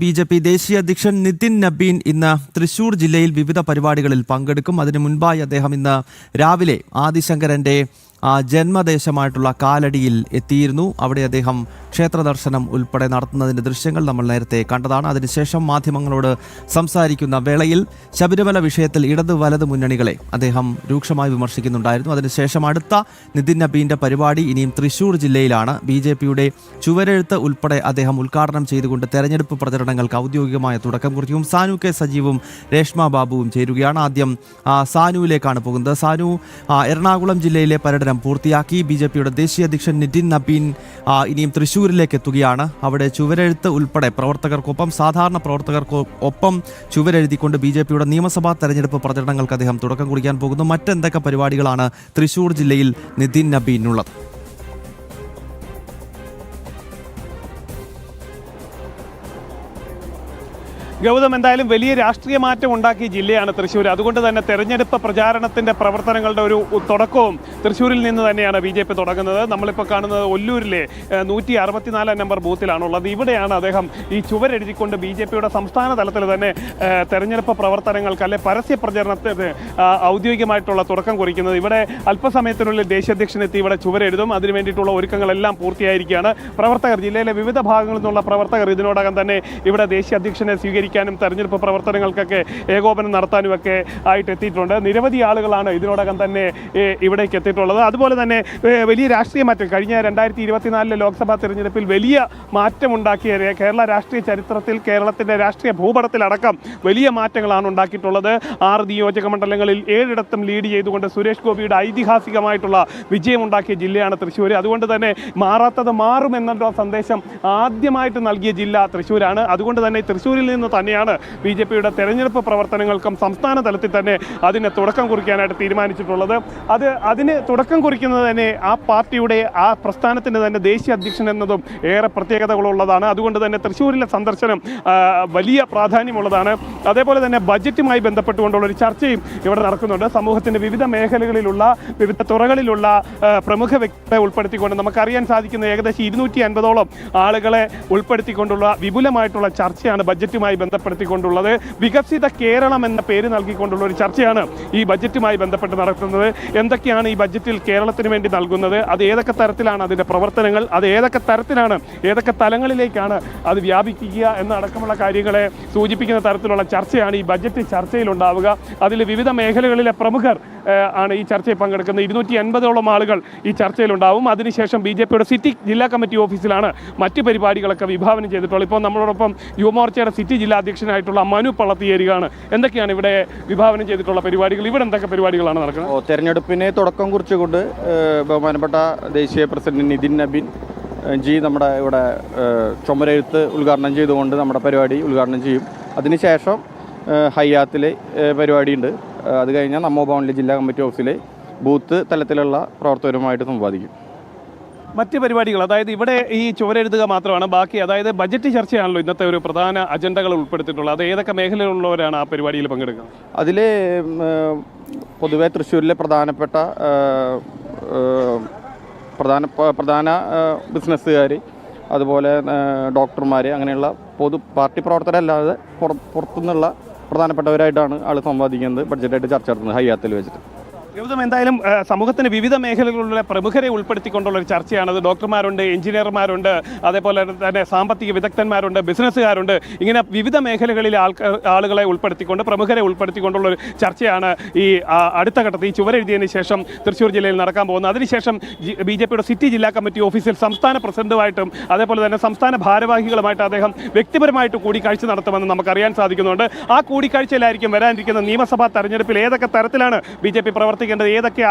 BJP. ദേശീയ അധ്യക്ഷൻ നിതിൻ നബീൻ ഇന്ന് തൃശൂർ ജില്ലയിൽ വിവിധ പരിപാടികളിൽ പങ്കെടുക്കും. അതിനു മുൻപായി അദ്ദേഹം ഇന്ന് രാവിലെ ആദിശങ്കരന്റെ ജന്മദേശമായിട്ടുള്ള കാലടിയിൽ എത്തിയിരുന്നു. അവിടെ അദ്ദേഹം ക്ഷേത്ര ദർശനം ഉൾപ്പെടെ നടത്തുന്നതിൻ്റെ ദൃശ്യങ്ങൾ നമ്മൾ നേരത്തെ കണ്ടതാണ്. അതിനുശേഷം മാധ്യമങ്ങളോട് സംസാരിക്കുന്ന വേളയിൽ ശബരിമല വിഷയത്തിൽ ഇടത് വലത് മുന്നണികളെ അദ്ദേഹം രൂക്ഷമായി വിമർശിക്കുന്നുണ്ടായിരുന്നു. അതിനുശേഷം അടുത്ത നിതിൻ നബീൻ്റെ പരിപാടി ഇനിയും തൃശൂർ ജില്ലയിലാണ്. ബി.ജെ.പിയുടെ ചുവരെഴുത്ത് ഉൾപ്പെടെ അദ്ദേഹം ഉദ്ഘാടനം ചെയ്തുകൊണ്ട് തെരഞ്ഞെടുപ്പ് പ്രചരണങ്ങൾക്ക് ഔദ്യോഗികമായ തുടക്കം കുറിക്കും. സാനു കെ സജീവും രേഷ്മ ബാബുവും ചേരുകയാണ്. ആദ്യം സാനുവിലേക്കാണ് പോകുന്നത്. സാനു, എറണാകുളം ജില്ലയിലെ പര്യടനം പൂർത്തിയാക്കി. ബി.ജെ.പിയുടെ ദേശീയ അധ്യക്ഷൻ നിതിൻ നബീൻ ഇനിയും തൃശ്ശൂരിലേക്ക് എത്തുകയാണ്. അവിടെ ചുവരെഴുത്ത് ഉൾപ്പെടെ പ്രവർത്തകർക്കൊപ്പം, സാധാരണ പ്രവർത്തകർക്കൊപ്പം ചുവരെഴുതിക്കൊണ്ട് ബി.ജെ.പിയുടെ നിയമസഭാ തെരഞ്ഞെടുപ്പ് പ്രചരണങ്ങൾക്ക് അദ്ദേഹം തുടക്കം കുറിക്കാൻ പോകുന്നു. മറ്റെന്തൊക്കെ പരിപാടികളാണ് തൃശ്ശൂർ ജില്ലയിൽ നിതിൻ നബീനുള്ളത്? ഗൗതം, എന്തായാലും വലിയ രാഷ്ട്രീയ മാറ്റം ഉണ്ടാക്കിയ ജില്ലയാണ് തൃശ്ശൂർ. അതുകൊണ്ട് തന്നെ തെരഞ്ഞെടുപ്പ് പ്രചാരണത്തിൻ്റെ പ്രവർത്തനങ്ങളുടെ ഒരു തുടക്കവും തൃശ്ശൂരിൽ നിന്ന് തന്നെയാണ് ബി.ജെ.പി. തുടങ്ങുന്നത്. നമ്മളിപ്പോൾ കാണുന്നത് ഒല്ലൂരിലെ 164 നമ്പർ ബൂത്തിലാണുള്ളത്. ഇവിടെയാണ് അദ്ദേഹം ഈ ചുവരെഴുതിക്കൊണ്ട് ബി.ജെ.പിയുടെ സംസ്ഥാന തലത്തിൽ തന്നെ തെരഞ്ഞെടുപ്പ് പ്രവർത്തനങ്ങൾക്ക് അല്ലെ പരസ്യ പ്രചരണത്തിന് ഔദ്യോഗികമായിട്ടുള്ള തുടക്കം കുറിക്കുന്നത്. ഇവിടെ അല്പസമയത്തിനുള്ളിൽ ദേശീയ അധ്യക്ഷൻ എത്തി ഇവിടെ ചുവരെഴുതും. അതിനു വേണ്ടിയിട്ടുള്ള ഒരുക്കങ്ങളെല്ലാം പൂർത്തിയായിരിക്കുകയാണ്. പ്രവർത്തകർ, ജില്ലയിലെ വിവിധ ഭാഗങ്ങളിൽ നിന്നുള്ള പ്രവർത്തകർ ഇതിനോടകം തന്നെ ഇവിടെ ദേശീയ അധ്യക്ഷനെ സ്വീകരിക്കാനും തെരഞ്ഞെടുപ്പ് പ്രവർത്തനങ്ങൾക്കൊക്കെ ഏകോപനം നടത്താനുമൊക്കെ ആയിട്ട് എത്തിയിട്ടുണ്ട്. നിരവധി ആളുകളാണ് ഇതിനോടകം തന്നെ ഇവിടേക്ക് എത്തിയിട്ടുള്ളത്. അതുപോലെ തന്നെ വലിയ രാഷ്ട്രീയ മാറ്റം കഴിഞ്ഞ 2024 ലോക്സഭാ തെരഞ്ഞെടുപ്പിൽ വലിയ മാറ്റമുണ്ടാക്കിയ കേരള രാഷ്ട്രീയ ചരിത്രത്തിൽ, കേരളത്തിൻ്റെ രാഷ്ട്രീയ ഭൂപടത്തിലടക്കം വലിയ മാറ്റങ്ങളാണ് ഉണ്ടാക്കിയിട്ടുള്ളത്. 6 നിയോജക മണ്ഡലങ്ങളിൽ 7ഇടത്തും ലീഡ് ചെയ്തുകൊണ്ട് സുരേഷ് ഗോപിയുടെ ഐതിഹാസികമായിട്ടുള്ള വിജയമുണ്ടാക്കിയ ജില്ലയാണ് തൃശ്ശൂർ. അതുകൊണ്ട് തന്നെ മാറാത്തത് മാറുമെന്നുള്ള സന്ദേശം ആദ്യമായിട്ട് നൽകിയ ജില്ല തൃശ്ശൂരാണ്. അതുകൊണ്ട് തന്നെ തൃശ്ശൂരിൽ നിന്ന് തന്നെയാണ് ബി.ജെ.പിയുടെ തെരഞ്ഞെടുപ്പ് പ്രവർത്തനങ്ങൾക്കും സംസ്ഥാന തലത്തിൽ തന്നെ അതിന് തുടക്കം കുറിക്കാനായിട്ട് തീരുമാനിച്ചിട്ടുള്ളത്. അതിന് തുടക്കം കുറിക്കുന്നത് തന്നെ ആ പാർട്ടിയുടെ, ആ പ്രസ്ഥാനത്തിൻ്റെ തന്നെ ദേശീയ അധ്യക്ഷൻ എന്നതും ഏറെ പ്രത്യേകതകളുള്ളതാണ്. അതുകൊണ്ട് തന്നെ തൃശ്ശൂരിലെ സന്ദർശനം വലിയ പ്രാധാന്യമുള്ളതാണ്. അതേപോലെ തന്നെ ബജറ്റുമായി ബന്ധപ്പെട്ടുകൊണ്ടുള്ളൊരു ചർച്ചയും ഇവിടെ നടക്കുന്നുണ്ട്. സമൂഹത്തിൻ്റെ വിവിധ മേഖലകളിലുള്ള, വിവിധ തുറകളിലുള്ള പ്രമുഖ വ്യക്തികളെ ഉൾപ്പെടുത്തിക്കൊണ്ട് നമുക്കറിയാൻ സാധിക്കുന്ന ഏകദേശം 250ഓളം ആളുകളെ ഉൾപ്പെടുത്തിക്കൊണ്ടുള്ള വിപുലമായിട്ടുള്ള ചർച്ചയാണ് ബജറ്റുമായി ബന്ധപ്പെടുത്തിക്കൊണ്ടുള്ളത്. വികസിത കേരളം എന്ന പേര് നൽകിക്കൊണ്ടുള്ള ഒരു ചർച്ചയാണ് ഈ ബജറ്റുമായി ബന്ധപ്പെട്ട് നടക്കുന്നത്. എന്തൊക്കെയാണ് ഈ ബജറ്റിൽ കേരളത്തിന് വേണ്ടി നൽകുന്നത്, അത് ഏതൊക്കെ തരത്തിലാണ് അതിൻ്റെ പ്രവർത്തനങ്ങൾ, അത് ഏതൊക്കെ തരത്തിലാണ്, ഏതൊക്കെ തലങ്ങളിലേക്കാണ് അത് വ്യാപിക്കുക എന്നടക്കമുള്ള കാര്യങ്ങളെ സൂചിപ്പിക്കുന്ന തരത്തിലുള്ള ചർച്ചയാണ് ഈ ബജറ്റ് ചർച്ചയിലുണ്ടാവുക. അതിൽ വിവിധ മേഖലകളിലെ പ്രമുഖർ ആണ് ഈ ചർച്ചയിൽ പങ്കെടുക്കുന്നത്. 250ഓളം ആളുകൾ ഈ ചർച്ചയിലുണ്ടാവും. അതിനുശേഷം ബി.ജെ.പിയുടെ സിറ്റി ജില്ലാ കമ്മിറ്റി ഓഫീസിലാണ് മറ്റ് പരിപാടികളൊക്കെ വിഭാവനം ചെയ്തിട്ടുള്ളത്. ഇപ്പോൾ നമ്മളോടൊപ്പം യുവമോർച്ചയുടെ സിറ്റി ജില്ലാ അധ്യക്ഷനായിട്ടുള്ള മനു പള്ളത്തിയേരിയാണ്. എന്തൊക്കെയാണ് ഇവിടെ വിഭാവനം ചെയ്തിട്ടുള്ള പരിപാടികൾ? ഇവിടെ എന്തൊക്കെ പരിപാടികളാണ് നടക്കുന്നത്? തെരഞ്ഞെടുപ്പിന് തുടക്കം കുറിച്ചുകൊണ്ട് ബഹുമാനപ്പെട്ട ദേശീയ പ്രസിഡന്റ് നിതിൻ നബീൻ ജി നമ്മുടെ ഇവിടെ ചുമരെഴുത്ത് ഉദ്ഘാടനം ചെയ്തുകൊണ്ട് നമ്മുടെ പരിപാടി ഉദ്ഘാടനം ചെയ്യും. അതിനുശേഷം ഹയ്യാത്തിലെ പരിപാടിയുണ്ട്. അത് കഴിഞ്ഞാൽ നമ്മോ ഭവനിലെ ജില്ലാ കമ്മിറ്റി ഓഫീസിലെ ബൂത്ത് തലത്തിലുള്ള പ്രവർത്തകരുമായിട്ട് സംവാദിക്കും. മറ്റ് പരിപാടികൾ, അതായത് ഇവിടെ ഈ ചുവരെഴുതുക മാത്രമാണ് ബാക്കി, അതായത് ബജറ്റ് ചർച്ചയാണല്ലോ ഇന്നത്തെ ഒരു പ്രധാന അജണ്ടകൾ ഉൾപ്പെടുത്തിയിട്ടുള്ളത്. അത് ഏതൊക്കെ മേഖലയിലുള്ളവരാണ് ആ പരിപാടിയിൽ പങ്കെടുക്കുന്നത്? അതിൽ പൊതുവെ തൃശ്ശൂരിലെ പ്രധാന ബിസിനസ്സുകാർ, അതുപോലെ ഡോക്ടർമാർ, അങ്ങനെയുള്ള പാർട്ടി പ്രവർത്തകരല്ലാതെ പുറത്തുനിന്നുള്ള പ്രധാനപ്പെട്ടവരായിട്ടാണ് ആൾ സംവാദിക്കുന്നത്. ബഡ്ജറ്റായിട്ട് ചർച്ച നടത്തുന്നത് ഹയ്യാത്തിൽ വെച്ചിട്ട്. എന്തായാലും സമൂഹത്തിന് വിവിധ മേഖലകളിലുള്ള പ്രമുഖരെ ഉൾപ്പെടുത്തിക്കൊണ്ടുള്ള ഒരു ചർച്ചയാണത്. ഡോക്ടർമാരുണ്ട്, എഞ്ചിനീയർമാരുണ്ട്, അതേപോലെ തന്നെ സാമ്പത്തിക വിദഗ്ധന്മാരുണ്ട്, ബിസിനസ്സുകാരുണ്ട്. ഇങ്ങനെ വിവിധ മേഖലകളിലെ ആളുകളെ ഉൾപ്പെടുത്തിക്കൊണ്ട്, പ്രമുഖരെ ഉൾപ്പെടുത്തിക്കൊണ്ടുള്ള ഒരു ചർച്ചയാണ് ഈ അടുത്ത ഘട്ടത്തിൽ ഈ ചുവരെഴുതിയതിന് ശേഷം തൃശ്ശൂർ ജില്ലയിൽ നടക്കാൻ പോകുന്നത്. അതിനുശേഷം ബി.ജെ.പിയുടെ സിറ്റി ജില്ലാ കമ്മിറ്റി ഓഫീസിൽ സംസ്ഥാന പ്രസിഡന്റുമായിട്ടും അതേപോലെ തന്നെ സംസ്ഥാന ഭാരവാഹികളുമായിട്ട് അദ്ദേഹം വ്യക്തിപരമായിട്ട് കൂടിക്കാഴ്ച നടത്തുമെന്ന് നമുക്കറിയാൻ സാധിക്കുന്നുണ്ട്. ആ കൂടിക്കാഴ്ചയിലായിരിക്കും വരാനിരിക്കുന്ന നിയമസഭാ തെരഞ്ഞെടുപ്പിൽ ഏതൊക്കെ തരത്തിലാണ് ബി.ജെ.പി. പ്രവർത്തിക്കുന്നത്, ഏതൊക്കെ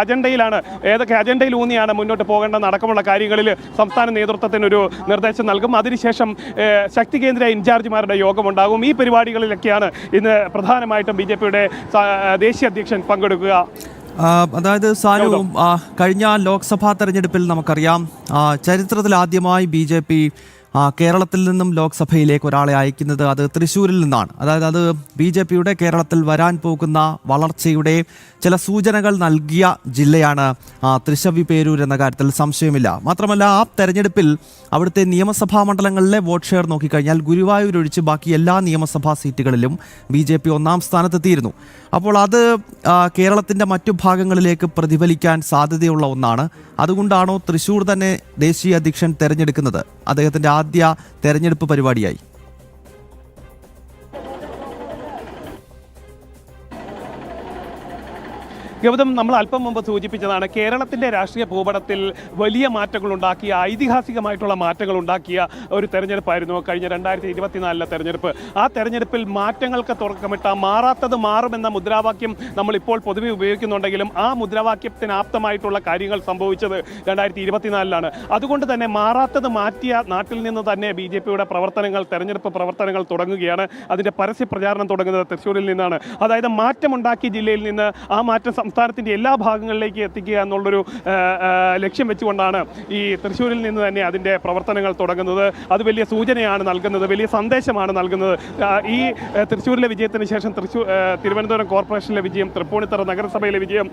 അജണ്ടയിൽ ഊന്നിയാണ് മുന്നോട്ട് പോകേണ്ടെന്ന് അടക്കമുള്ള കാര്യങ്ങളിൽ സംസ്ഥാന നേതൃത്വത്തിനൊരു നിർദ്ദേശം നൽകും. അതിനുശേഷം ശക്തി കേന്ദ്ര ഇൻചാർജിമാരുടെ യോഗമുണ്ടാകും. ഈ പരിപാടികളിലൊക്കെയാണ് ഇന്ന് പ്രധാനമായിട്ടും ബി.ജെ.പിയുടെ ദേശീയ അധ്യക്ഷൻ പങ്കെടുക്കുക. അതായത് സാനു, കഴിഞ്ഞ ലോക്സഭാ തെരഞ്ഞെടുപ്പിൽ നമുക്കറിയാം ചരിത്രത്തിൽ ആദ്യമായി ബി.ജെ.പി കേരളത്തിൽ നിന്നും ലോക്സഭയിലേക്ക് ഒരാളെ അയക്കുന്നത് അത് തൃശ്ശൂരിൽ നിന്നാണ്. അതായത് അത് BJPയുടെ കേരളത്തിൽ വരാൻ പോകുന്ന വളർച്ചയുടെ ചില സൂചനകൾ നൽകിയ ജില്ലയാണ് തൃശ്ശവിപേരൂർ എന്ന കാര്യത്തിൽ സംശയമില്ല. മാത്രമല്ല, ആ തെരഞ്ഞെടുപ്പിൽ അവിടുത്തെ നിയമസഭാ മണ്ഡലങ്ങളിലെ വോട്ട് ഷെയർ നോക്കിക്കഴിഞ്ഞാൽ ഗുരുവായൂർ ഒഴിച്ച് ബാക്കി എല്ലാ നിയമസഭാ സീറ്റുകളിലും BJP ഒന്നാം സ്ഥാനത്തെത്തിയിരുന്നു. അപ്പോൾ അത് കേരളത്തിൻ്റെ മറ്റു ഭാഗങ്ങളിലേക്ക് പ്രതിഫലിക്കാൻ സാധ്യതയുള്ള ഒന്നാണ്. അതുകൊണ്ടാണോ തൃശ്ശൂർ തന്നെ ദേശീയ അധ്യക്ഷൻ തെരഞ്ഞെടുക്കുന്നത് അദ്ദേഹത്തിൻ്റെ ആദ്യ തെരഞ്ഞെടുപ്പ് പരിപാടിയായി? ഗൗതം, നമ്മൾ അല്പം മുമ്പ് സൂചിപ്പിച്ചതാണ്, കേരളത്തിൻ്റെ രാഷ്ട്രീയ ഭൂപടത്തിൽ വലിയ മാറ്റങ്ങൾ ഉണ്ടാക്കിയ, ഐതിഹാസികമായിട്ടുള്ള മാറ്റങ്ങൾ ഉണ്ടാക്കിയ ഒരു തെരഞ്ഞെടുപ്പായിരുന്നു കഴിഞ്ഞ 2024 തെരഞ്ഞെടുപ്പ്. ആ തെരഞ്ഞെടുപ്പിൽ മാറ്റങ്ങൾക്ക് തുടക്കമിട്ട മാറാത്തത് മാറുമെന്ന മുദ്രാവാക്യം നമ്മളിപ്പോൾ പൊതുവെ ഉപയോഗിക്കുന്നുണ്ടെങ്കിലും ആ മുദ്രാവാക്യത്തിന് ആപ്തമായിട്ടുള്ള കാര്യങ്ങൾ സംഭവിച്ചത് 2024 അതുകൊണ്ട് തന്നെ മാറാത്തത് മാറ്റിയ നാട്ടിൽ നിന്ന് തന്നെ BJPയുടെ പ്രവർത്തനങ്ങൾ, തെരഞ്ഞെടുപ്പ് പ്രവർത്തനങ്ങൾ തുടങ്ങുകയാണ്. അതിൻ്റെ പരസ്യ പ്രചാരണം തുടങ്ങുന്നത് തൃശ്ശൂരിൽ നിന്നാണ്. അതായത് മാറ്റമുണ്ടാക്കിയ ജില്ലയിൽ നിന്ന് ആ മാറ്റം സംസ്ഥാനത്തിൻ്റെ എല്ലാ ഭാഗങ്ങളിലേക്ക് എത്തിക്കുക എന്നുള്ളൊരു ലക്ഷ്യം വെച്ചുകൊണ്ടാണ് ഈ തൃശ്ശൂരിൽ നിന്ന് തന്നെ അതിൻ്റെ പ്രവർത്തനങ്ങൾ തുടങ്ങുന്നത്. അത് വലിയ സൂചനയാണ് നൽകുന്നത്, വലിയ സന്ദേശമാണ് നൽകുന്നത്. ഈ തൃശ്ശൂരിലെ വിജയത്തിന് ശേഷം തിരുവനന്തപുരം കോർപ്പറേഷനിലെ വിജയം, തൃപ്പൂണിത്തറ നഗരസഭയിലെ വിജയം,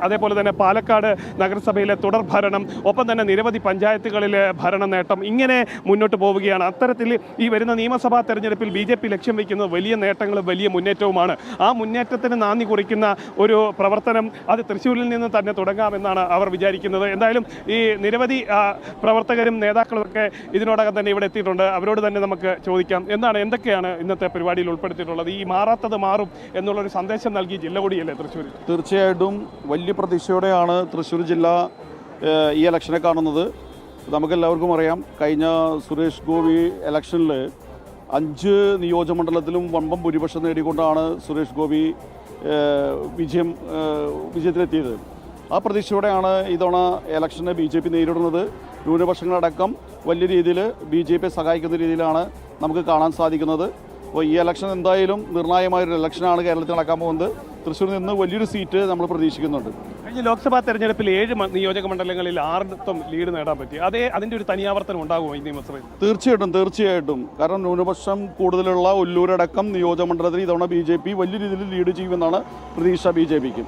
അതേപോലെ തന്നെ പാലക്കാട് നഗരസഭയിലെ തുടർ ഭരണം, ഒപ്പം തന്നെ നിരവധി പഞ്ചായത്തുകളിലെ ഭരണ നേട്ടം, ഇങ്ങനെ മുന്നോട്ട് പോവുകയാണ്. അത്തരത്തിൽ ഈ വരുന്ന നിയമസഭാ തെരഞ്ഞെടുപ്പിൽ BJP ലക്ഷ്യം വയ്ക്കുന്നത് വലിയ നേട്ടങ്ങളും വലിയ മുന്നേറ്റവുമാണ്. ആ മുന്നേറ്റത്തിന് നാന്ദി കുറിക്കുന്ന ഒരു പ്രവർത്തനം അത് തൃശ്ശൂരിൽ നിന്ന് തന്നെ തുടങ്ങാമെന്നാണ് അവർ വിചാരിക്കുന്നത്. എന്തായാലും ഈ നിരവധി പ്രവർത്തകരും നേതാക്കളും ഒക്കെ ഇതിനോടകം തന്നെ ഇവിടെ എത്തിയിട്ടുണ്ട്. അവരോട് തന്നെ നമുക്ക് ചോദിക്കാം, എന്തൊക്കെയാണ് ഇന്നത്തെ പരിപാടിയിൽ ഉൾപ്പെടുത്തിയിട്ടുള്ളത്? ഈ മാറാത്തത് മാറും എന്നുള്ളൊരു സന്ദേശം നൽകി ജില്ല കൂടിയല്ലേ തൃശ്ശൂർ? തീർച്ചയായിട്ടും വലിയ പ്രതീക്ഷയോടെയാണ് തൃശ്ശൂർ ജില്ല ഈ ഇലക്ഷനെ കാണുന്നത്. നമുക്കെല്ലാവർക്കും അറിയാം, കഴിഞ്ഞ സുരേഷ് ഗോപി ഇലക്ഷനിൽ 5 നിയോജകമണ്ഡലത്തിലും വമ്പം ഭൂരിപക്ഷം നേടിക്കൊണ്ടാണ് സുരേഷ് ഗോപി വിജയത്തിലെത്തിയത്. ആ പ്രതീക്ഷയോടെയാണ് ഇത്തവണ ഇലക്ഷനെ BJP നേരിടുന്നത്. ന്യൂനപക്ഷങ്ങളടക്കം വലിയ രീതിയിൽ BJPയെ സഹായിക്കുന്ന രീതിയിലാണ് നമുക്ക് കാണാൻ സാധിക്കുന്നത്. അപ്പോൾ ഈ ഇലക്ഷൻ എന്തായാലും നിർണായകമായൊരു ഇലക്ഷനാണ് കേരളത്തിൽ നടക്കാൻ പോകുന്നത്. തൃശ്ശൂരിൽ നിന്ന് വലിയൊരു സീറ്റ് നമ്മൾ പ്രതീക്ഷിക്കുന്നുണ്ട്. കഴിഞ്ഞ ലോക്സഭാ തെരഞ്ഞെടുപ്പിൽ 7 നിയോജക മണ്ഡലങ്ങളിൽ 6 ലീഡ് നേടാൻ പറ്റി. അതിൻ്റെ ഒരു തനിയാവർത്തനം ഉണ്ടാകുമോ ഈ നിയമസഭയിൽ? തീർച്ചയായിട്ടും. കാരണം ന്യൂനപക്ഷം കൂടുതലുള്ള ഒല്ലൂരടക്കം നിയോജക മണ്ഡലത്തിൽ ഇത്തവണ BJP വലിയ രീതിയിൽ ലീഡ് ചെയ്യുമെന്നാണ് പ്രതീക്ഷ BJPക്ക്.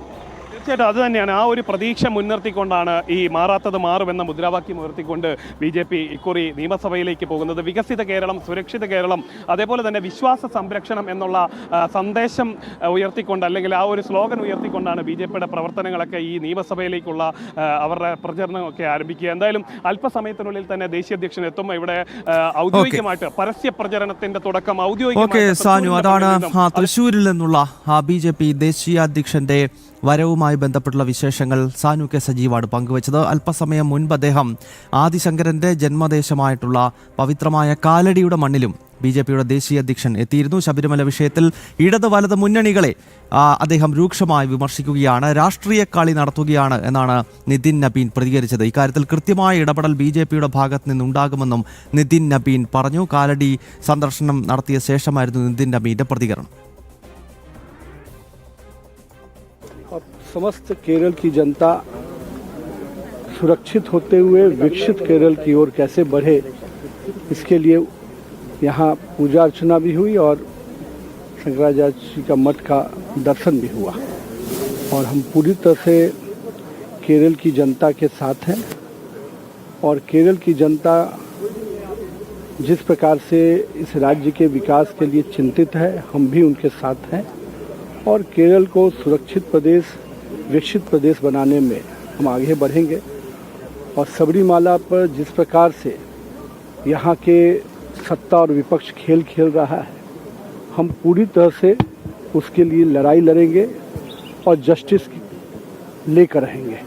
തീർച്ചയായിട്ടും അത് തന്നെയാണ്. ആ ഒരു പ്രതീക്ഷ മുൻനിർത്തിക്കൊണ്ടാണ് ഈ മാറാത്തത് മാറുമെന്ന മുദ്രാവാക്യം ഉയർത്തിക്കൊണ്ട് BJP ഇക്കുറി നിയമസഭയിലേക്ക് പോകുന്നത്. വികസിത കേരളം, സുരക്ഷിത കേരളം, അതേപോലെ തന്നെ വിശ്വാസ സംരക്ഷണം എന്നുള്ള സന്ദേശം ഉയർത്തിക്കൊണ്ട്, അല്ലെങ്കിൽ ആ ഒരു സ്ലോഗൻ ഉയർത്തിക്കൊണ്ടാണ് BJPയുടെ പ്രവർത്തനങ്ങളൊക്കെ ഈ നിയമസഭയിലേക്കുള്ള അവരുടെ പ്രചരണമൊക്കെ ആരംഭിക്കുക. എന്തായാലും അല്പസമയത്തിനുള്ളിൽ തന്നെ ദേശീയ അധ്യക്ഷൻ എത്തും. ഇവിടെ ഔദ്യോഗികമായിട്ട് പരസ്യ പ്രചരണത്തിന്റെ തുടക്കം സാനു, അതാണ് തൃശ്ശൂരിൽ നിന്നുള്ള BJP ദേശീയ അധ്യക്ഷന്റെ വരവുമായി ബന്ധപ്പെട്ടുള്ള വിശേഷങ്ങൾ സാനു കെ സജീവാണ് പങ്കുവച്ചത്. അല്പസമയം മുൻപ് അദ്ദേഹം ആദിശങ്കരന്റെ ജന്മദേശമായിട്ടുള്ള പവിത്രമായ കാലടിയുടെ മണ്ണിലും BJPയുടെ ദേശീയ അധ്യക്ഷൻ എത്തിയിരുന്നു. ശബരിമല വിഷയത്തിൽ ഇടത് വലത് മുന്നണികളെ അദ്ദേഹം രൂക്ഷമായി വിമർശിക്കുകയാണ്, രാഷ്ട്രീയ കളി നടത്തുകയാണ് എന്നാണ് നിതിൻ നബീൻ പ്രതികരിച്ചത്. ഇക്കാര്യത്തിൽ കൃത്യമായ ഇടപെടൽ BJPയുടെ ഭാഗത്ത് നിന്നുണ്ടാകുമെന്നും നിതിൻ നബീൻ പറഞ്ഞു. കാലടി സന്ദർശനം നടത്തിയ ശേഷമായിരുന്നു നിതിൻ നബീന്റെ പ്രതികരണം. समस्त केरल की जनता सुरक्षित होते हुए विकसित केरल की ओर कैसे बढ़े, इसके लिए यहाँ पूजा अर्चना भी हुई और शंकराचार्य जी का मठ का दर्शन भी हुआ। और हम पूरी तरह से केरल की जनता के साथ हैं और केरल की जनता जिस प्रकार से इस राज्य के विकास के लिए चिंतित है, हम भी उनके साथ हैं और केरल को सुरक्षित प्रदेश, विकसित प्रदेश बनाने में हम आगे बढ़ेंगे। और सबरीमाला पर जिस प्रकार से यहाँ के सत्ता और विपक्ष खेल रहा है, हम पूरी तरह से उसके लिए लड़ाई लड़ेंगे और जस्टिस लेकर रहेंगे।